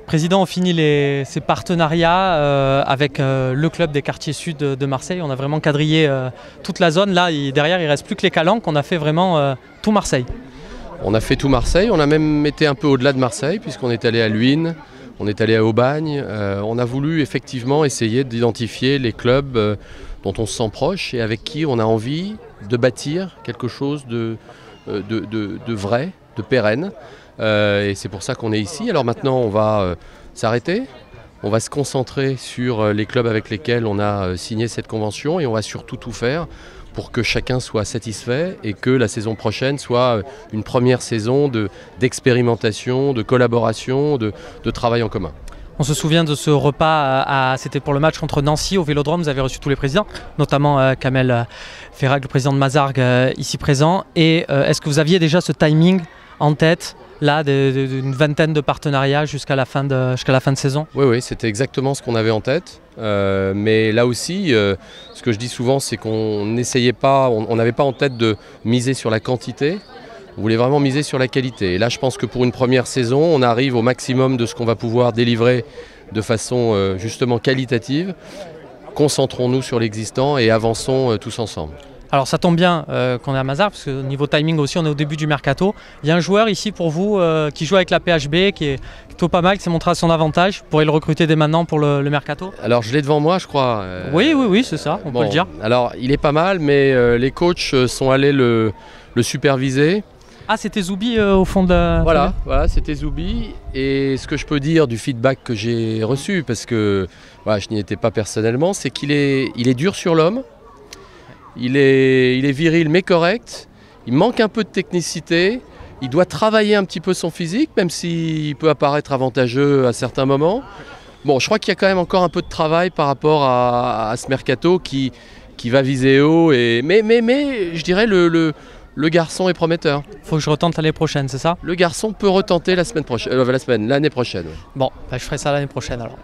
Président, on finit ces partenariats avec le club des quartiers sud de Marseille. On a vraiment quadrillé toute la zone. Là, derrière, il ne reste plus que les calanques. On a fait vraiment tout Marseille. On a fait tout Marseille. On a même été un peu au-delà de Marseille puisqu'on est allé à Luynes, on est allé à Aubagne. On a voulu effectivement essayer d'identifier les clubs dont on se sent proche et avec qui on a envie de bâtir quelque chose de vrai, de pérenne. Et c'est pour ça qu'on est ici. Alors maintenant, on va s'arrêter. On va se concentrer sur les clubs avec lesquels on a signé cette convention et on va surtout tout faire pour que chacun soit satisfait et que la saison prochaine soit une première saison d'expérimentation, de collaboration, de travail en commun. On se souvient de ce repas, c'était pour le match contre Nancy au Vélodrome. Vous avez reçu tous les présidents, notamment Kamel Ferrag, le président de Mazargues, ici présent. Et est-ce que vous aviez déjà ce timing en tête là, d'une vingtaine de partenariats jusqu'à la fin de saison? Oui, c'était exactement ce qu'on avait en tête. Mais là aussi, ce que je dis souvent, c'est qu'on n'essayait pas, on n'avait pas en tête de miser sur la quantité. On voulait vraiment miser sur la qualité. Et là, je pense que pour une première saison, on arrive au maximum de ce qu'on va pouvoir délivrer de façon justement qualitative. Concentrons-nous sur l'existant et avançons tous ensemble. Alors ça tombe bien qu'on est à Mazargues, parce que niveau timing aussi, on est au début du mercato. Il y a un joueur ici pour vous qui joue avec la PHB, qui est plutôt pas mal, qui s'est montré à son avantage. Vous pourrez le recruter dès maintenant pour le mercato? Alors je l'ai devant moi, je crois. Oui, c'est ça, on peut le dire. Alors il est pas mal, mais les coachs sont allés le superviser. Ah, c'était Zoubi au fond de... Voilà, c'était Zoubi. Et ce que je peux dire du feedback que j'ai reçu, parce que je n'y étais pas personnellement, c'est qu'il est dur sur l'homme. Il est viril mais correct, il manque un peu de technicité, il doit travailler un petit peu son physique, même s'il peut apparaître avantageux à certains moments. Bon, je crois qu'il y a quand même encore un peu de travail par rapport à ce mercato qui va viser haut. Mais je dirais le garçon est prometteur. Faut que je retente l'année prochaine, c'est ça? Le garçon peut retenter l'année prochaine. Bon, je ferai ça l'année prochaine alors.